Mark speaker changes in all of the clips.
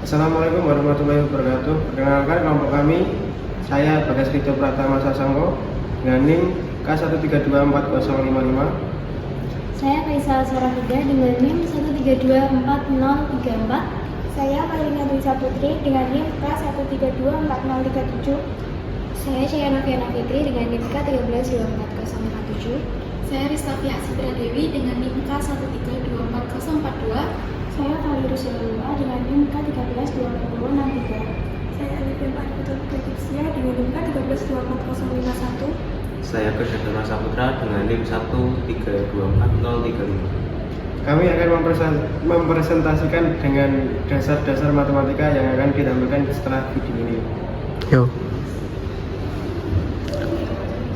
Speaker 1: Assalamualaikum warahmatullahi wabarakatuh. Perkenalkan kelompok kami, saya Bagas Rido Pratama Sasongko dengan NIM K1324055.
Speaker 2: Saya Kaisal Sarafida dengan NIM 1324034.
Speaker 3: Saya Malina Dwi Saputri dengan NIM K1324037.
Speaker 2: Saya Syahana Fiana Fitri dengan NIM K1324047.
Speaker 4: Saya Rizafia Sidra Dewi dengan NIM K1324042.
Speaker 3: Saya Khalid Rusilullah dengan NIM K1324063. Saya Alifin Putri Putria dengan NIM K1324051.
Speaker 5: Saya Kesyadana Saputra dengan NIM 1324035.
Speaker 1: Kami akan mempresentasikan dengan dasar-dasar matematika yang akan ditampilkan setelah video ini. Yo.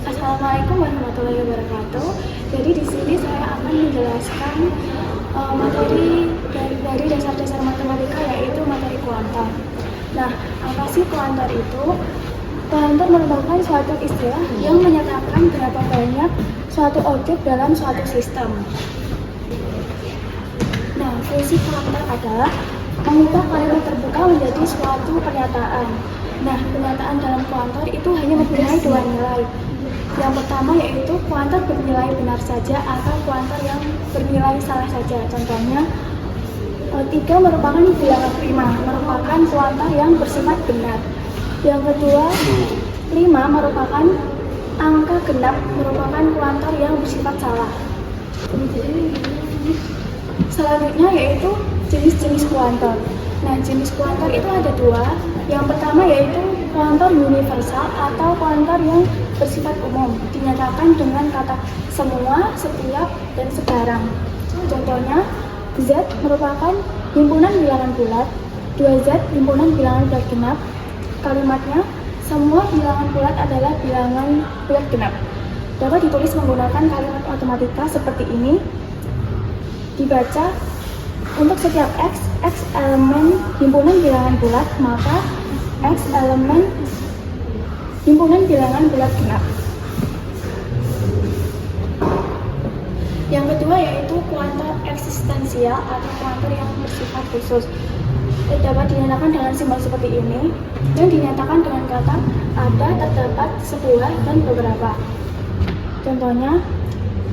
Speaker 3: Assalamualaikum warahmatullahi wabarakatuh. Jadi di sini saya akan menjelaskan materi dari dasar-dasar matematika, yaitu materi kuantum. Nah, apa sih kuantum itu? Kuantum merupakan suatu istilah yang menyatakan berapa banyak suatu objek dalam suatu sistem. Nah, fungsi kuantum adalah mengubah kalimat terbuka menjadi suatu pernyataan. Nah, pernyataan dalam kuantum itu hanya mempunyai dua nilai. Yang pertama yaitu kuantum bernilai benar saja atau kuantum yang bernilai salah saja. Contohnya, 3 merupakan bilangan prima, merupakan kuantum yang bersifat benar. Yang kedua, 5 merupakan angka genap, merupakan kuantum yang bersifat salah. Selanjutnya yaitu jenis-jenis kuantum. Nah, jenis kuantum itu ada dua. Yang pertama yaitu kuantum universal atau kuantum yang bersifat umum, dinyatakan dengan kata semua, setiap, dan sekarang. Contohnya, Z merupakan himpunan bilangan bulat, 2Z himpunan bilangan bulat genap. Kalimatnya, semua bilangan bulat adalah bilangan bulat genap. Dapat ditulis menggunakan kalimat matematika seperti ini. Dibaca, untuk setiap X elemen himpunan bilangan bulat, maka X elemen himpunan bilangan bulat genap. Yang kedua yaitu kuantum eksistensial atau kuantum yang bersifat khusus. Dapat dinyatakan dengan simbol seperti ini, yang dinyatakan dengan kata ada, terdapat, sebuah, dan beberapa. Contohnya,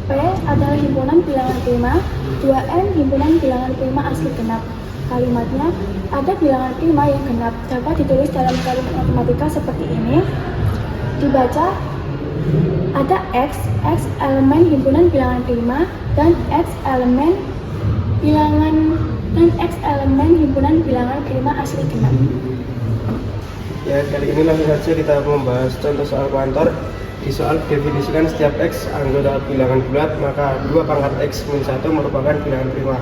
Speaker 3: P adalah himpunan bilangan prima, 2N himpunan bilangan prima asli genap. Kalimatnya, ada bilangan prima yang genap. Dapat ditulis dalam kalimat matematika seperti ini. Dibaca, ada X elemen himpunan bilangan prima dan X elemen himpunan bilangan prima asli genap.
Speaker 1: Ya, kali ini langsung saja kita membahas contoh soal kuantum. Di soal definisikan setiap X anggota bilangan bulat, maka 2 pangkat X min 1 merupakan bilangan prima.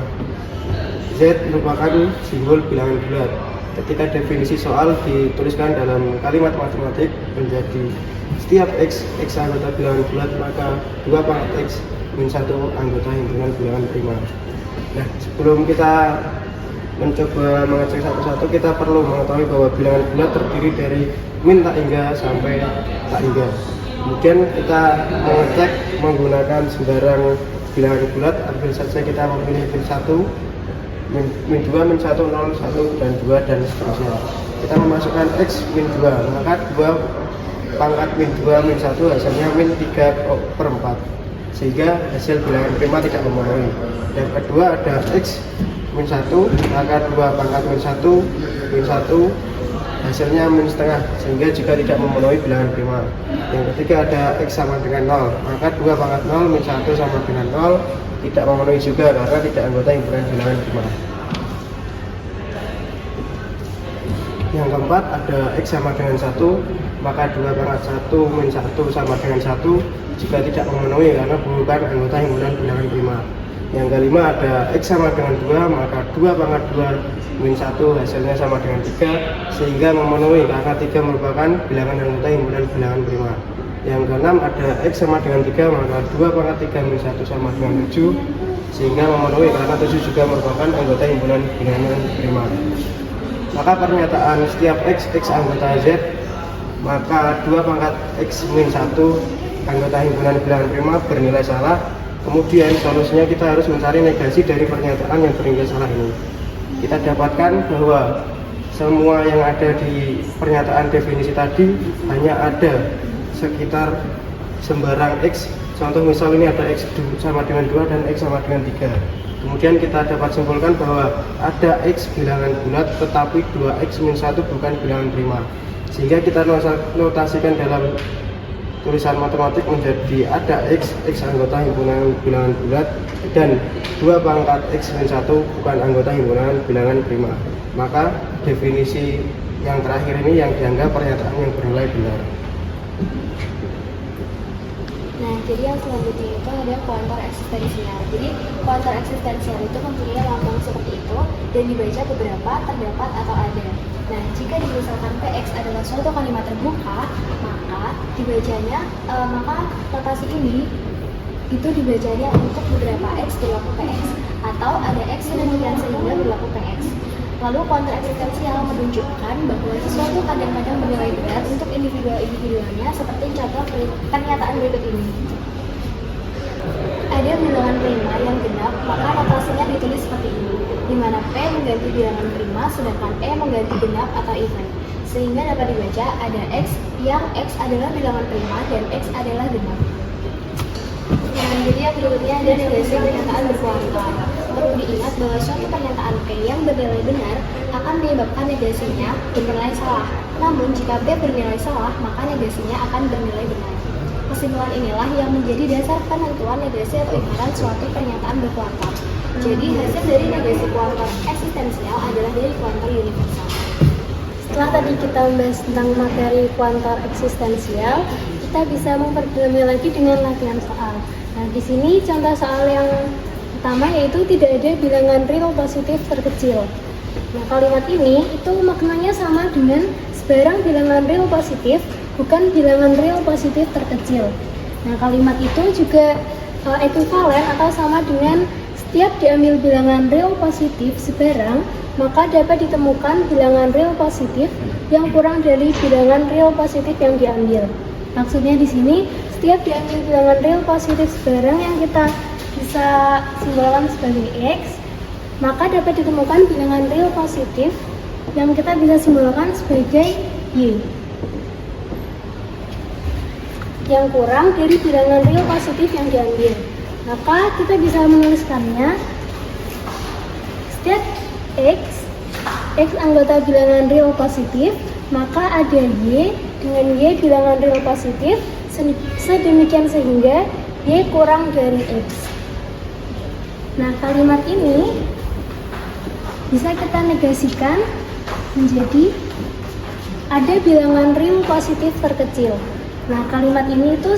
Speaker 1: Z merupakan simbol bilangan bulat. Ketika definisi soal dituliskan dalam kalimat matematik menjadi setiap X anggota bilangan bulat, maka 2 pangkat X min 1 anggota himpunan bilangan prima. Nah, sebelum kita mencoba mengecek satu-satu, kita perlu mengetahui bahwa bilangan bulat terdiri dari min tak hingga sampai tak hingga. Kemudian kita mengecek menggunakan sembarang bilangan bulat. Ambil saja kita memilih min 1, min 2, min 1, 0, 1, dan 2, dan seterusnya. Kita memasukkan X min 2, maka 2 pangkat min 2 min 1 hasilnya min 3/4, sehingga hasil bilangan prima tidak memenuhi. Yang kedua ada X min 1, maka 2 pangkat min 1 hasilnya min setengah, sehingga juga tidak memenuhi bilangan prima. Yang ketiga ada X sama dengan 0, maka 2 pangkat 0 min 1 sama dengan 0 tidak memenuhi juga karena tidak anggota himpunan bilangan prima. Yang keempat ada X sama dengan 1, maka 2 pangkat 1 min 1 sama dengan 1 juga tidak memenuhi karena bukan anggota himpunan bilangan prima. Yang kelima ada X sama dengan 2, maka 2 pangkat 2 min 1 hasilnya sama dengan 3, sehingga memenuhi karena 3 merupakan bilangan anggota himpunan bilangan prima. Yang keenam ada X sama dengan 3, maka 2 pangkat 3 min 1 sama dengan 7, sehingga memenuhi karena 7 juga merupakan anggota himpunan bilangan prima. Maka pernyataan setiap X anggota Z, maka 2 pangkat X min 1 anggota himpunan bilangan prima bernilai salah. Kemudian solusinya kita harus mencari negasi dari pernyataan yang bernilai salah ini. Kita dapatkan bahwa semua yang ada di pernyataan definisi tadi hanya ada sekitar sembarang X. Contoh misal ini ada X sama dengan 2 dan X sama dengan 3. Kemudian kita dapat simpulkan bahwa ada X bilangan bulat tetapi 2X-1 bukan bilangan prima. Sehingga kita notasikan dalam tulisan matematik menjadi ada X anggota himpunan bilangan bulat dan 2 pangkat X-1 bukan anggota himpunan bilangan prima. Maka definisi yang terakhir ini yang dianggap pernyataan yang bernilai benar.
Speaker 2: Nah, jadi yang selanjutnya itu ada kuantor eksistensial. Jadi kuantor eksistensial itu mempunyai lambang seperti itu dan dibaca beberapa, terdapat atau ada. Nah, jika misalkan PX adalah suatu kalimat terbuka, maka dibacanya maka notasi ini itu dibacanya untuk beberapa X berlaku PX atau ada X sedemikian sehingga berlaku PX. Lalu kuantor eksistensial menunjukkan bahwa sesuatu kadang-kadang bernilai benar untuk individualnya seperti contoh pernyataan berikut ini. Ada bilangan prima yang genap, maka notasinya ditulis seperti ini, di mana P mengganti bilangan prima sedangkan E mengganti genap atau even. Sehingga dapat dibaca ada X yang X adalah bilangan prima dan X adalah genap. Nah, jadi yang berikutnya ada negasi pernyataan berkuantor. Perlu diingat bahwa suatu pernyataan P yang bernilai benar akan menyebabkan negasinya bernilai salah. Namun jika P bernilai salah, maka negasinya akan bernilai benar. Kesimpulan inilah yang menjadi dasar penentuan negasi atau ingkaran suatu pernyataan berkuantor. Jadi hasil dari negasi kuantor eksistensial adalah dari kuantor universal.
Speaker 3: Setelah tadi kita membahas tentang materi kuantor eksistensial, kita bisa memperdalam lagi dengan latihan soal. Nah, di sini contoh soal yang pertama yaitu tidak ada bilangan real positif terkecil. Nah, kalimat ini itu maknanya sama dengan sebarang bilangan real positif bukan bilangan real positif terkecil. Nah, kalimat itu juga ekuivalen atau sama dengan setiap diambil bilangan real positif sebarang, maka dapat ditemukan bilangan real positif yang kurang dari bilangan real positif yang diambil. Maksudnya di sini setiap diambil bilangan real positif sebarang yang kita bisa simbolkan sebagai X, maka dapat ditemukan bilangan real positif yang kita bisa simbolkan sebagai Y yang kurang dari bilangan real positif yang diambil. Maka kita bisa menuliskannya setiap X anggota bilangan real positif, maka ada Y dengan Y bilangan real positif sedemikian sehingga Y kurang dari X. Nah, kalimat ini bisa kita negasikan menjadi ada bilangan real positif terkecil. Nah, kalimat ini itu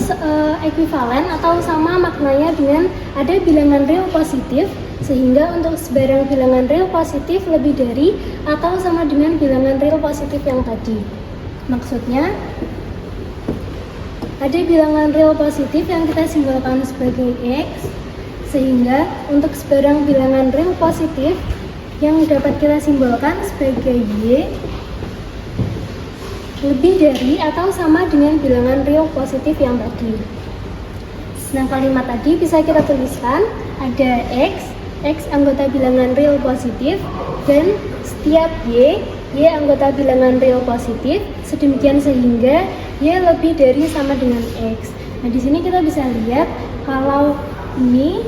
Speaker 3: ekuivalen atau sama maknanya dengan ada bilangan real positif, sehingga untuk sebarang bilangan real positif lebih dari atau sama dengan bilangan real positif yang tadi. Maksudnya, ada bilangan real positif yang kita simbolkan sebagai X, sehingga untuk sebarang bilangan real positif yang dapat kita simbolkan sebagai Y lebih dari atau sama dengan bilangan real positif yang tadi. Nah, kalimat tadi bisa kita tuliskan ada X anggota bilangan real positif, dan setiap Y anggota bilangan real positif, sedemikian sehingga Y lebih dari sama dengan X. Nah, di sini kita bisa lihat kalau ini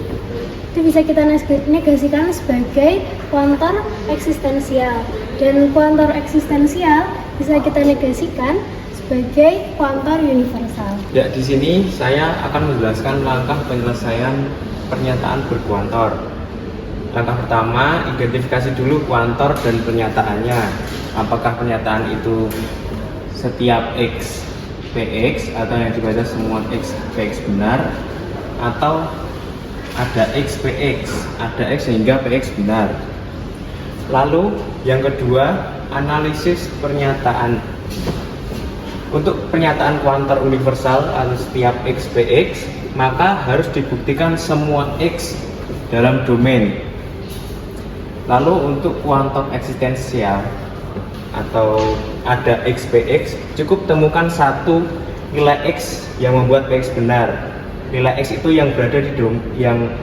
Speaker 3: itu bisa kita negasikan sebagai kuantor eksistensial, dan kuantor eksistensial bisa kita negasikan sebagai kuantor universal.
Speaker 5: Ya, di sini saya akan menjelaskan langkah penyelesaian pernyataan berkuantor. Langkah pertama, identifikasi dulu kuantor dan pernyataannya. Apakah pernyataan itu setiap X PX atau yang dibaca semua X PX benar, atau ada X PX, ada X sehingga PX benar. Lalu yang kedua, analisis pernyataan. Untuk pernyataan kuantor universal atau setiap X PX, maka harus dibuktikan semua X dalam domain. Lalu untuk kuantor eksistensial atau ada X PX, cukup temukan satu nilai X yang membuat PX benar. Nilai X itu yang berada di yang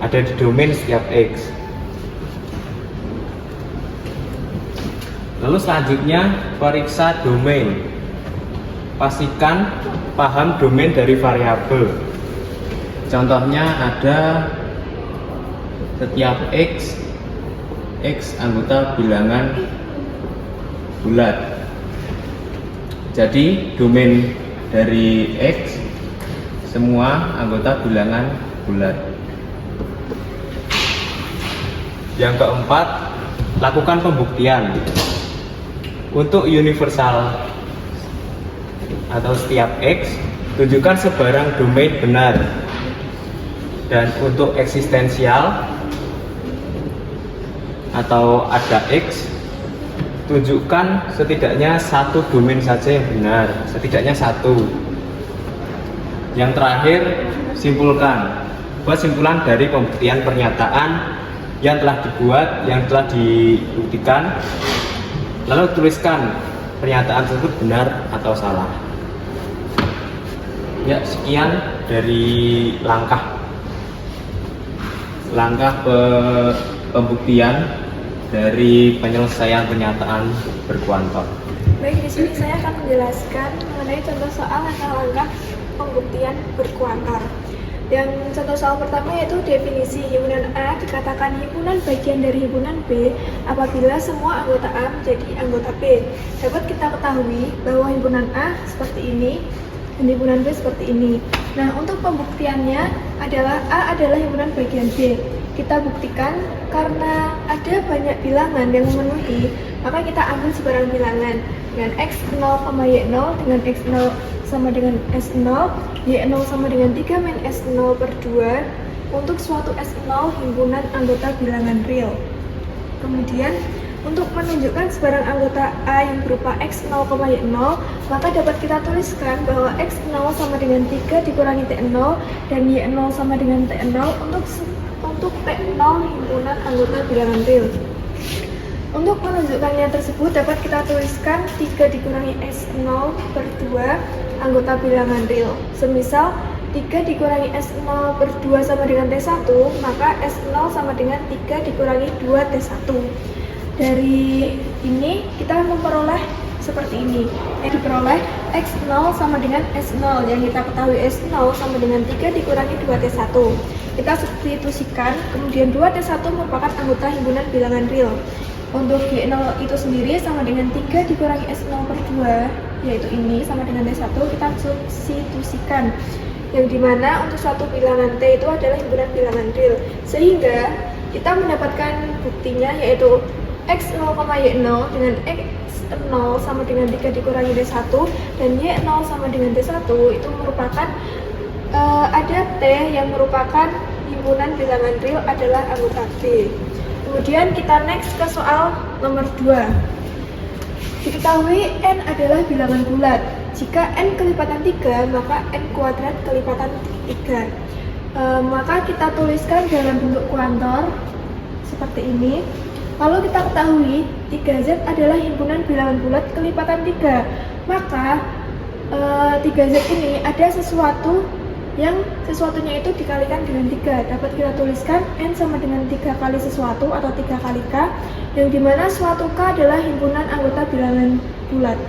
Speaker 5: ada di domain setiap X. Lalu selanjutnya periksa domain. Pastikan paham domain dari variabel. Contohnya ada setiap X anggota bilangan bulat. Jadi domain dari X semua anggota bilangan bulat. Yang keempat, lakukan pembuktian. Untuk universal atau setiap X, tunjukkan sebarang domain benar. Dan untuk eksistensial atau ada X, tunjukkan setidaknya satu domain saja yang benar, setidaknya satu. Yang terakhir, simpulkan. Buat simpulan dari pembuktian pernyataan yang telah dibuat, yang telah dibuktikan, lalu tuliskan pernyataan tersebut benar atau salah. Ya, sekian dari langkah pembuktian dari penyelesaian pernyataan berkuantor.
Speaker 3: Baik, di sini saya akan menjelaskan mengenai contoh soal langkah-langkah pembuktian berkuantor. Yang contoh soal pertama yaitu definisi himpunan A dikatakan himpunan bagian dari himpunan B apabila semua anggota A menjadi anggota B. Dapat kita ketahui bahwa himpunan A seperti ini dan himpunan B seperti ini. Nah, untuk pembuktiannya adalah A adalah himpunan bagian B. Kita buktikan karena ada banyak bilangan yang memenuhi, maka kita ambil sebarang bilangan dengan X0, Y0 dengan X0 sama dengan S0, Y0 sama dengan 3 min S0 per 2 untuk suatu S0 himpunan anggota bilangan real. Kemudian untuk menunjukkan sebarang anggota A yang berupa X0, Y0, maka dapat kita tuliskan bahwa X0 sama dengan 3 dikurangi T0 dan Y0 sama dengan T0 untuk T0 himpunan anggota bilangan real. Untuk menunjukkannya tersebut dapat kita tuliskan 3 dikurangi S0 per 2 anggota bilangan real. Semisal 3 dikurangi S0 per 2 sama dengan T1, maka S0 sama dengan 3 dikurangi 2 T1. Dari ini kita memperoleh seperti ini. Yang diperoleh X0 sama dengan S0, yang kita ketahui S0 sama dengan 3 dikurangi 2T1. Kita substitusikan, kemudian 2T1 merupakan anggota himpunan bilangan real. Untuk Y0 itu sendiri sama dengan 3 dikurangi S0 per 2, yaitu ini sama dengan T1, kita substitusikan. Yang dimana untuk suatu bilangan T itu adalah himpunan bilangan real. Sehingga kita mendapatkan buktinya yaitu X0, Y0 dengan X0 sama dengan 3 dikurangi D1 dan Y0 sama dengan D1 itu merupakan ada T yang merupakan himpunan bilangan real adalah anggota B. Kemudian kita next ke soal nomor 2. Diketahui N adalah bilangan bulat. Jika N kelipatan 3, maka N kuadrat kelipatan 3. Maka kita tuliskan dalam bentuk kuantor seperti ini. Lalu kita ketahui 3Z adalah himpunan bilangan bulat kelipatan 3. Maka 3Z ini ada sesuatu yang sesuatunya itu dikalikan dengan 3. Dapat kita tuliskan N sama dengan 3 kali sesuatu atau 3 kali K, yang dimana suatu K adalah himpunan anggota bilangan bulat.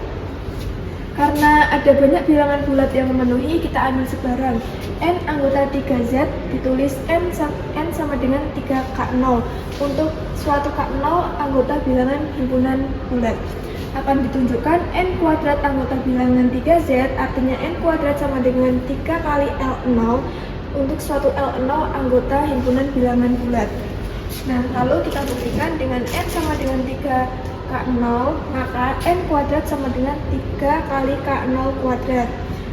Speaker 3: Karena ada banyak bilangan bulat yang memenuhi, kita ambil sebarang N anggota 3Z ditulis N sama dengan 3K0 untuk suatu K0 anggota bilangan himpunan bulat. Akan ditunjukkan N kuadrat anggota bilangan 3Z, artinya N kuadrat sama dengan 3 kali L0 untuk suatu L0 anggota himpunan bilangan bulat. Nah, lalu kita buktikan dengan N sama dengan 3K0, maka N kuadrat sama dengan 3 kali K0 kuadrat.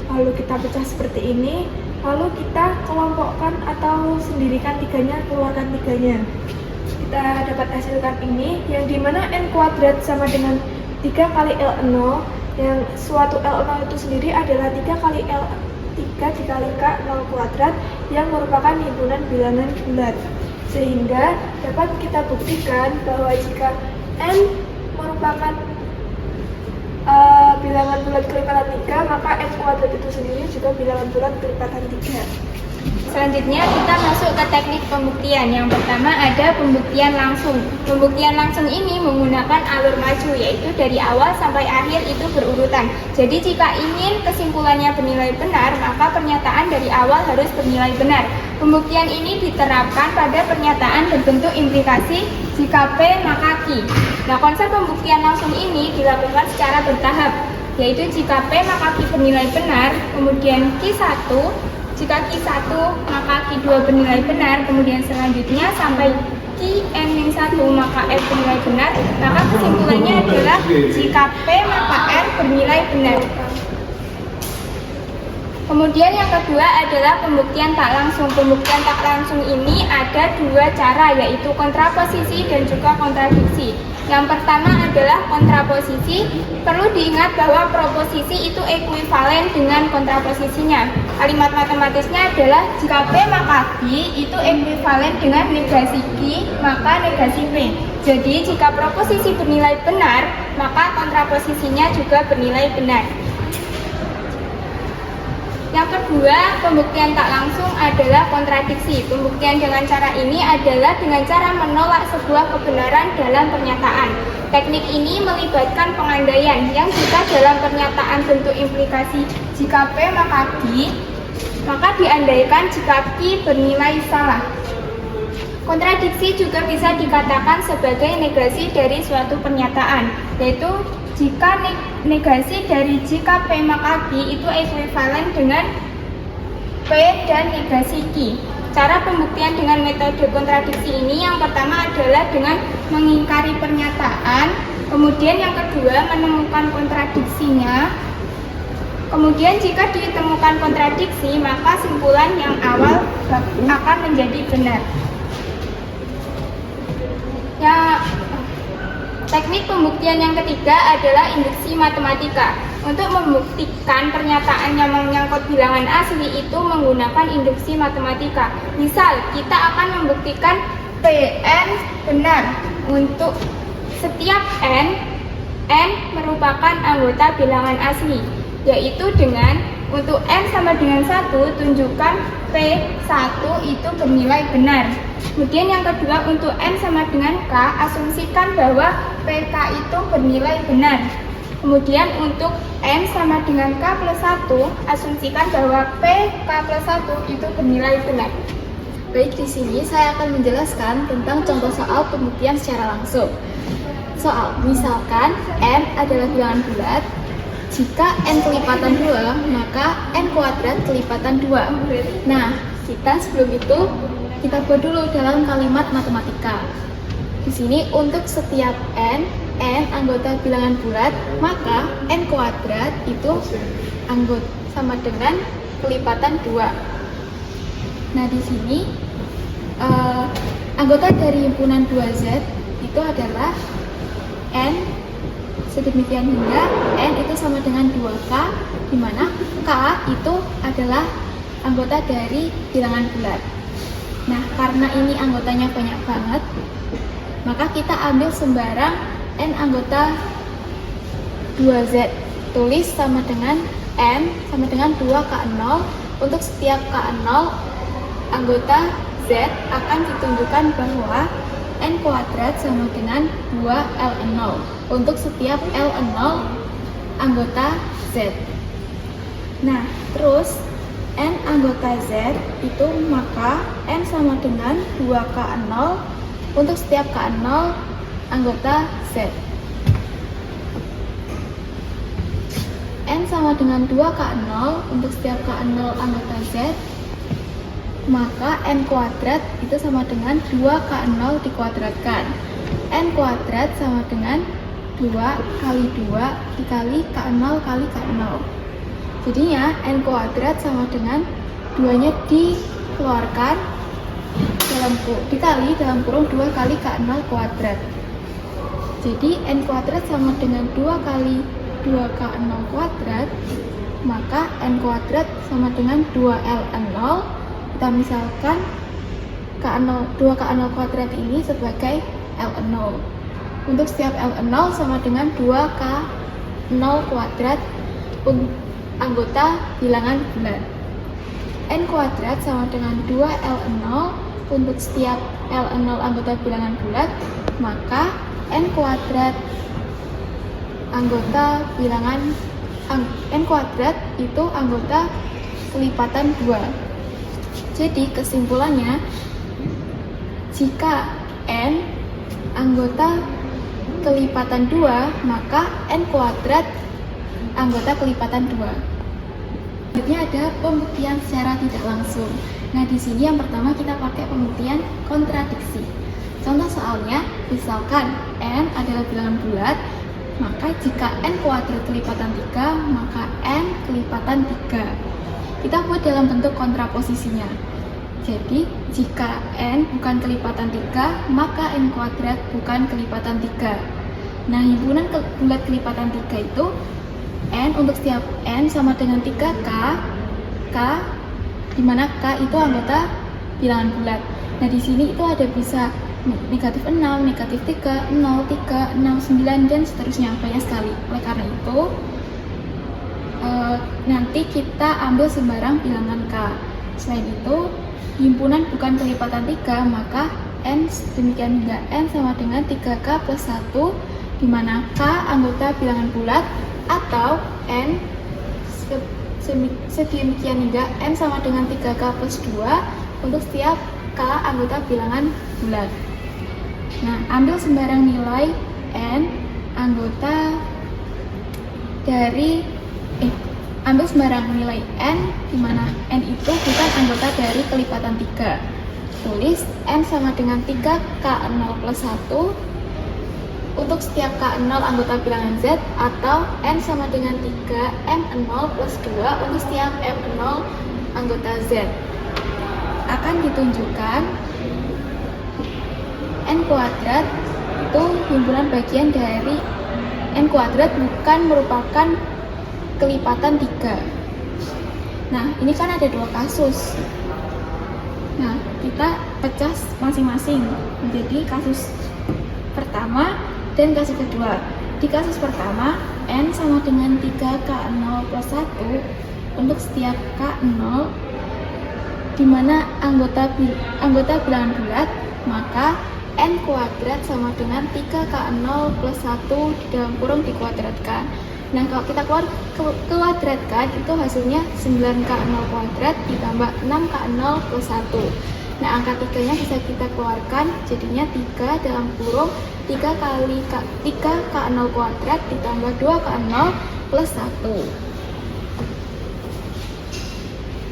Speaker 3: Lalu kita pecah seperti ini, lalu kita kelompokkan atau sendirikan tiganya, keluarkan tiganya. Kita dapat hasilkan ini, yang dimana N kuadrat sama dengan 3 kali L0, yang suatu L0 itu sendiri adalah 3 kali L3 dikali K0 kuadrat yang merupakan himpunan bilangan bulat. Sehingga dapat kita buktikan bahwa jika N merupakan bilangan bulat kelipatan 3, maka N kuadrat itu sendiri juga bilangan bulat kelipatan 3.
Speaker 6: Selanjutnya kita masuk ke teknik pembuktian. Yang pertama ada pembuktian langsung. Pembuktian langsung ini menggunakan alur maju, yaitu dari awal sampai akhir itu berurutan. Jadi jika ingin kesimpulannya bernilai benar, maka pernyataan dari awal harus bernilai benar. Pembuktian ini diterapkan pada pernyataan berbentuk implikasi jika P maka Q. Nah, konsep pembuktian langsung ini dilakukan secara bertahap, yaitu jika P maka Q bernilai benar, kemudian Q1, jika Q1 maka Q2 bernilai benar, kemudian selanjutnya sampai Qn-1 maka F bernilai benar, maka kesimpulannya adalah jika P maka R bernilai benar. Kemudian yang kedua adalah pembuktian tak langsung. Pembuktian tak langsung ini ada dua cara, yaitu kontraposisi dan juga kontradiksi. Yang pertama adalah kontraposisi. Perlu diingat bahwa proposisi itu ekuivalen dengan kontraposisinya. Kalimat matematisnya adalah jika P maka Q itu ekuivalen dengan negasi Q maka negasi P. Jadi jika proposisi bernilai benar, maka kontraposisinya juga bernilai benar. Yang kedua, pembuktian tak langsung adalah kontradiksi. Pembuktian dengan cara ini adalah dengan cara menolak sebuah kebenaran dalam pernyataan. Teknik ini melibatkan pengandaian yang jika dalam pernyataan bentuk implikasi jika P maka Q, maka diandaikan jika Q bernilai salah. Kontradiksi juga bisa dikatakan sebagai negasi dari suatu pernyataan, yaitu jika negasi dari jika P maka Q itu ekuivalen dengan P dan negasi Q. Cara pembuktian dengan metode kontradiksi ini yang pertama adalah dengan mengingkari pernyataan, kemudian yang kedua menemukan kontradiksinya. Kemudian jika ditemukan kontradiksi, maka simpulan yang awal akan menjadi benar. Teknik pembuktian yang ketiga adalah induksi matematika. Untuk membuktikan pernyataan yang menyangkut bilangan asli itu menggunakan induksi matematika. Misal, kita akan membuktikan Pn benar untuk setiap n merupakan anggota bilangan asli, yaitu dengan untuk n sama dengan 1, tunjukkan P1 itu bernilai benar. Kemudian yang kedua, untuk n sama dengan k, asumsikan bahwa PK itu bernilai benar. Kemudian untuk n sama dengan k plus 1, asumsikan bahwa PK plus 1 itu bernilai benar.
Speaker 2: Baik, di sini saya akan menjelaskan tentang contoh soal pembuktian secara langsung. Soal, misalkan n adalah bilangan bulat, jika n kelipatan 2, maka n kuadrat kelipatan 2. Nah, sebelum itu kita buat dulu dalam kalimat matematika. Di sini untuk setiap n anggota bilangan bulat, maka n kuadrat itu anggota sama dengan kelipatan 2. Nah, di sini anggota dari himpunan 2Z itu adalah n sedemikian hingga n itu sama dengan 2k, di mana k itu adalah anggota dari bilangan bulat. Nah, karena ini anggotanya banyak banget, maka kita ambil sembarang n anggota 2Z. Tulis sama dengan n sama dengan 2k0. Untuk setiap k0 anggota Z akan ditunjukkan bahwa n kuadrat sama dengan 2L0 untuk setiap L0 anggota Z. Nah, terus n anggota Z itu maka n sama dengan 2K0 untuk setiap K0 anggota Z. N sama dengan 2K0 untuk setiap K0 anggota Z, maka n kuadrat itu sama dengan 2K0 dikuadratkan. N kuadrat sama dengan 2 kali 2 dikali K0 kali K0. Jadinya n kuadrat sama dengan 2-nya dikeluarkan dikali dalam kurung 2 kali K0 kuadrat. Jadi n kuadrat sama dengan 2 kali 2K0 kuadrat, maka n kuadrat sama dengan 2L0. Kita misalkan K0, 2K0 kuadrat ini sebagai L0. Untuk setiap L0 sama dengan 2K0 kuadrat anggota bilangan bulat.
Speaker 6: N kuadrat sama dengan 2Ln0 untuk setiap Ln0 anggota bilangan bulat, maka N kuadrat anggota bilangan N kuadrat itu anggota kelipatan 2. Jadi kesimpulannya, jika N anggota kelipatan 2, maka N kuadrat anggota kelipatan 2. Selanjutnya ada pembuktian secara tidak langsung. Nah, di sini yang pertama kita pakai pembuktian kontradiksi. Contoh soalnya, misalkan N adalah bilangan bulat, maka jika N kuadrat kelipatan 3, maka N kelipatan 3. Kita buat dalam bentuk kontraposisinya. Jadi, jika N bukan kelipatan 3, maka N kuadrat bukan kelipatan 3. Nah, himpunan bulat kelipatan 3 itu N untuk setiap N sama dengan 3K, di mana K itu anggota bilangan bulat. Nah, di sini itu ada bisa negatif 6, negatif 3, 0, 3, 6, 9, dan seterusnya, banyak sekali. Oleh karena itu, nanti kita ambil sembarang bilangan K. Selain itu, himpunan bukan kelipatan 3, maka N demikian hingga N sama dengan 3K plus 1, di mana K anggota bilangan bulat, atau N sedemikian hingga N sama dengan 3K plus 2 untuk setiap K anggota bilangan bulat. Nah, ambil sembarang nilai N anggota dari ambil sembarang nilai N, di mana N itu bukan anggota dari kelipatan 3. Tulis N sama dengan 3K0 plus 1 untuk setiap K0 anggota bilangan Z, atau N sama dengan 3M0 plus 2 untuk setiap M0 anggota Z. Akan ditunjukkan N kuadrat itu himpunan bagian dari N kuadrat bukan merupakan kelipatan 3. Nah, ini kan ada dua kasus. Nah, kita pecah masing-masing menjadi kasus pertama dan kasus kedua. Di kasus pertama, N sama dengan 3K0 plus 1 untuk setiap K0, di mana anggota bilangan bulat, maka N kuadrat sama dengan 3K0 plus 1 di dalam kurung dikuadratkan. Nah, kalau kita kuadratkan, itu hasilnya 9K0 kuadrat ditambah 6K0 plus 1. Nah, angka 3-nya bisa kita keluarkan, jadinya 3 dalam kurung 3 kali 3K0 kuadrat ditambah 2K0 plus 1.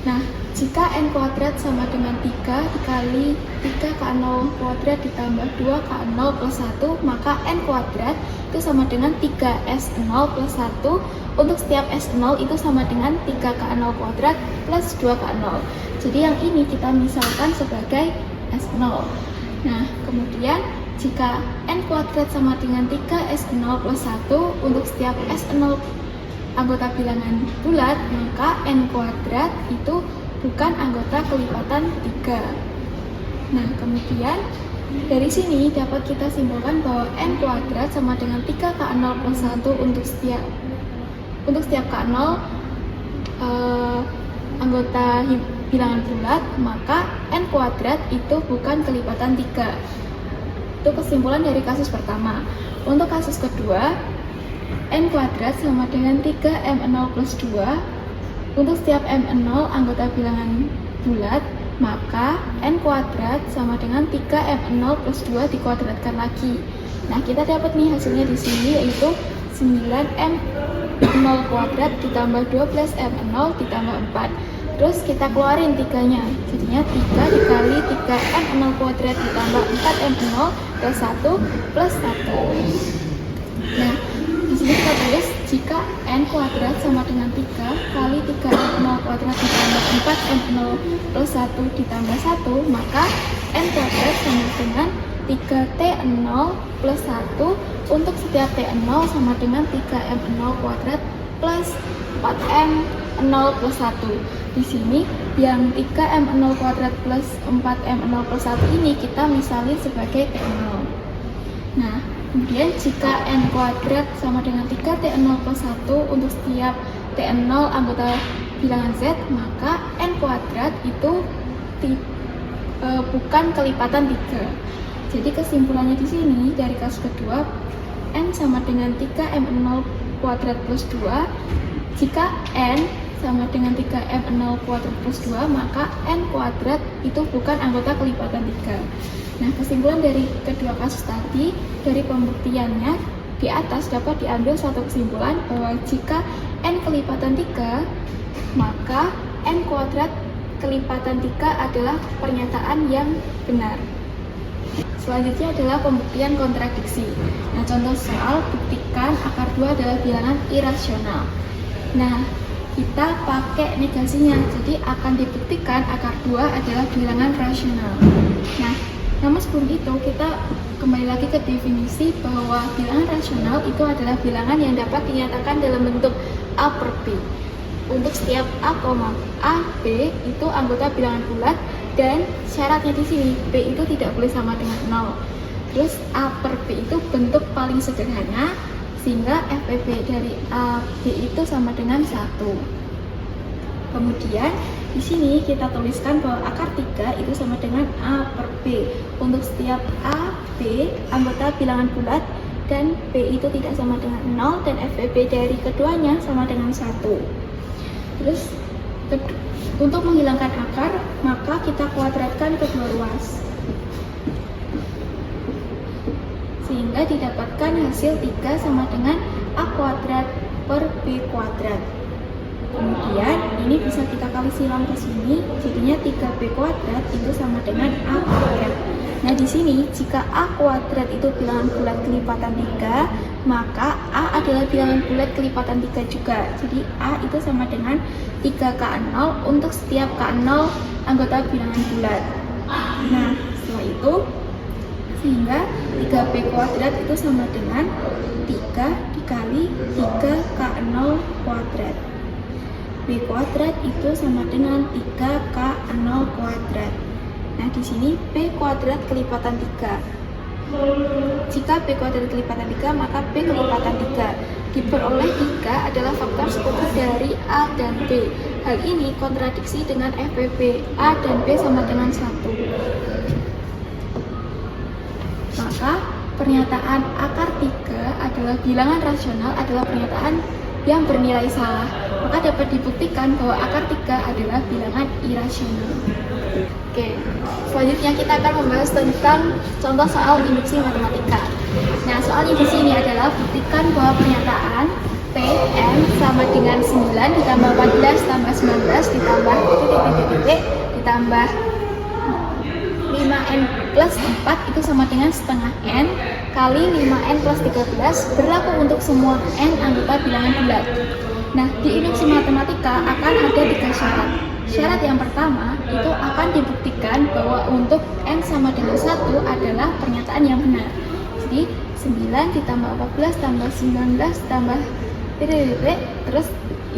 Speaker 6: Nah, jika N kuadrat sama dengan 3 dikali 3K0 kuadrat ditambah 2K0 plus 1, maka N kuadrat itu sama dengan 3S0 plus 1 untuk setiap S0 itu sama dengan 3K0 kuadrat plus 2K0. Jadi yang ini kita misalkan sebagai S0. Nah, kemudian jika N kuadrat sama dengan 3S0 plus 1 untuk setiap S0 anggota bilangan bulat, maka N kuadrat itu bukan anggota kelipatan 3. Nah, kemudian dari sini dapat kita simpulkan bahwa N kuadrat sama dengan 3K0 plus 1 untuk setiap K0 anggota bilangan bulat, maka N kuadrat itu bukan kelipatan 3. Itu kesimpulan dari kasus pertama. Untuk kasus kedua, N kuadrat sama dengan 3M0 plus 2 untuk setiap M0 anggota bilangan bulat, maka N kuadrat sama dengan 3M0 plus 2 dikuadratkan lagi. Nah, kita dapat nih hasilnya di sini, yaitu 9M0 kuadrat ditambah 12M0 ditambah 4. Terus kita keluarin 3-nya, jadinya 3 dikali 3M0 kuadrat ditambah 4M0 plus 1 plus 1. Nah, di sini kita tulis jika N kuadrat sama dengan 3 kali 3M0 kuadrat ditambah 4M0 plus 1 ditambah 1, maka N kuadrat sama dengan 3T0 plus 1 untuk setiap T0 sama dengan 3M0 kuadrat plus 4M0 plus 1. Di sini yang 3M0 kuadrat plus 4M0 plus 1 ini kita misalin sebagai T0. Nah, kemudian jika N kuadrat sama dengan 3T0 plus 1 untuk setiap T0 anggota
Speaker 4: bilangan Z, maka N kuadrat itu bukan kelipatan 3. Jadi kesimpulannya di sini dari kasus kedua, N sama dengan 3M0 kuadrat plus 2. Jika N sama dengan 3M0 kuadrat plus 2, maka N kuadrat itu bukan anggota kelipatan 3. Nah, kesimpulan dari kedua kasus tadi, dari pembuktiannya di atas dapat diambil satu kesimpulan bahwa jika N kelipatan 3, maka N kuadrat kelipatan 3 adalah pernyataan yang benar. Selanjutnya adalah pembuktian kontradiksi. Nah, contoh soal, buktikan akar 2 adalah bilangan irasional. Nah, kita pakai negasinya, jadi akan dibuktikan akar 2 adalah bilangan rasional. Nah, namun sebelum itu kita kembali lagi ke definisi bahwa bilangan rasional itu adalah bilangan yang dapat dinyatakan dalam bentuk A per B. Untuk setiap A, A, B itu anggota bilangan bulat, dan syaratnya di sini B itu tidak boleh sama dengan 0. Terus A per B itu bentuk paling sederhana, sehingga FPB dari A, B itu sama dengan 1. Kemudian di sini kita tuliskan bahwa akar 3 itu sama dengan A per B. Untuk setiap A, B anggota bilangan bulat dan B itu tidak sama dengan 0, dan FPB dari keduanya sama dengan 1. Terus untuk menghilangkan akar, maka kita kuadratkan kedua ruas sehingga didapatkan hasil 3 sama dengan A kuadrat per B kuadrat. Kemudian ini bisa kita kali silang ke sini, jadinya 3B kuadrat itu sama dengan A kuadrat. Nah, di sini jika A kuadrat itu bilangan bulat kelipatan 3, maka A adalah bilangan bulat kelipatan 3 juga. Jadi A itu sama dengan 3K0 untuk setiap K0 anggota bilangan bulat. Nah, setelah itu sehingga 3B kuadrat itu sama dengan 3 dikali 3K0 kuadrat. B kuadrat itu sama dengan 3K0 kuadrat. Nah, di sini B kuadrat kelipatan 3. Jika B kuadrat kelipatan 3, maka B kelipatan 3. Diperoleh 3 adalah faktor sekutu dari A dan B. Hal ini kontradiksi dengan FPB. A dan B sama dengan 1. Maka pernyataan akar 3 adalah bilangan rasional adalah pernyataan yang bernilai salah. Maka dapat dibuktikan bahwa akar 3 adalah bilangan irasional. Oke, selanjutnya kita akan membahas tentang contoh soal induksi matematika. Nah, soal induksi ini adalah buktikan bahwa pernyataan Pn sama dengan 9 ditambah 14 tambah 19 ditambah titik ditambah 5n plus 4 itu sama dengan setengah n kali 5n plus 13 berlaku untuk semua n anggota bilangan bulat. Nah, di induksi matematika akan ada 3 syarat. Syarat yang pertama itu akan dibuktikan bahwa untuk n sama dengan 1 adalah pernyataan yang benar. Jadi 9 ditambah 14 tambah 19 tambah terus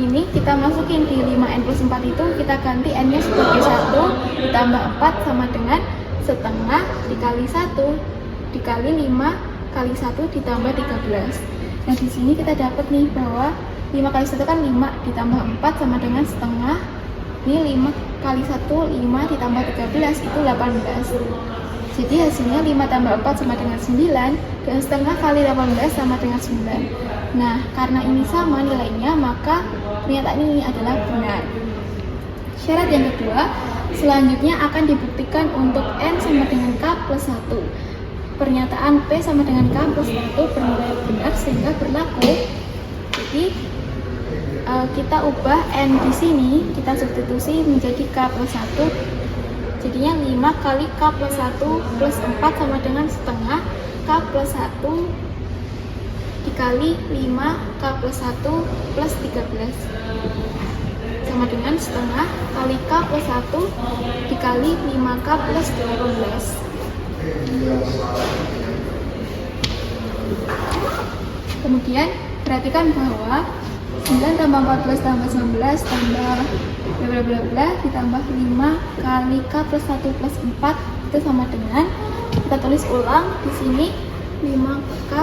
Speaker 4: ini kita masukin di 5n plus 4 itu kita ganti n-nya sebagai 1 ditambah 4 sama dengan setengah dikali 1 dikali 5 kali 1 ditambah 13. Nah, di sini kita dapat nih bahwa 5 kali 1 kan 5 ditambah 4 sama dengan setengah. Ini 5 kali 1, 5 ditambah 13 itu 18. Jadi hasilnya 5 tambah 4 sama dengan 9 dan setengah kali 18 sama dengan 9. Nah, karena ini sama nilainya, maka pernyataan ini adalah benar. Syarat yang kedua, selanjutnya akan dibuktikan untuk n sama dengan k plus 1. Pernyataan P sama dengan k plus 1 bernilai benar sehingga berlaku. Jadi kita ubah n di sini, kita substitusi menjadi k plus 1. Jadinya 5 kali k plus 1 plus 4 sama dengan setengah k plus 1 dikali 5 k plus 1 plus 13 sama dengan setengah kali k plus 1 dikali 5k plus 18. Kemudian perhatikan bahwa 9 tambah 14 tambah 19 tambah bla bla bla ditambah 5 kali k plus 1 plus 4 itu sama dengan, kita tulis ulang di sini 5k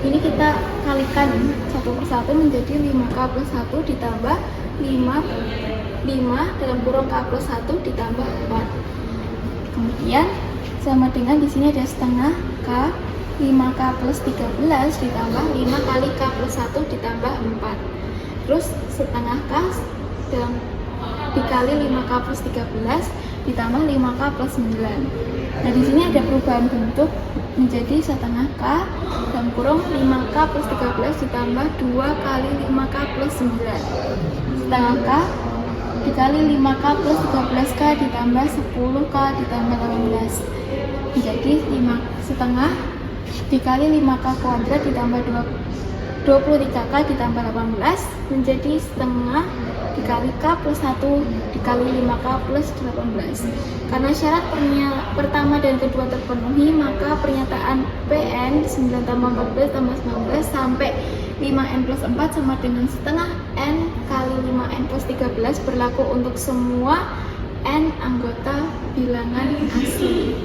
Speaker 4: ini kita kalikan satu persatu menjadi 5k plus 1 ditambah 5 dalam kurung K plus 1 ditambah 4. Kemudian sama dengan di sini ada setengah K, 5K plus 13 ditambah 5 kali K plus 1 ditambah 4. Terus setengah K dikali 5K plus 13 ditambah 5K plus 9. Nah di sini ada perubahan bentuk menjadi setengah K dalam kurung 5K plus 13 ditambah 2 kali 5K plus 9. Setengah K dikali 5K plus 13K ditambah 10K ditambah 18. Menjadi 5 setengah dikali 5K kuadrat ditambah 23K ditambah 18 menjadi setengah dikali K plus 1 dikali 5K plus 18. Karena syarat pertama dan kedua terpenuhi, maka pernyataan PN 9 tambah 14 tambah 19 sampai 5N plus 4 sama dengan setengah N kali 5N plus 13 berlaku untuk semua N anggota bilangan asli.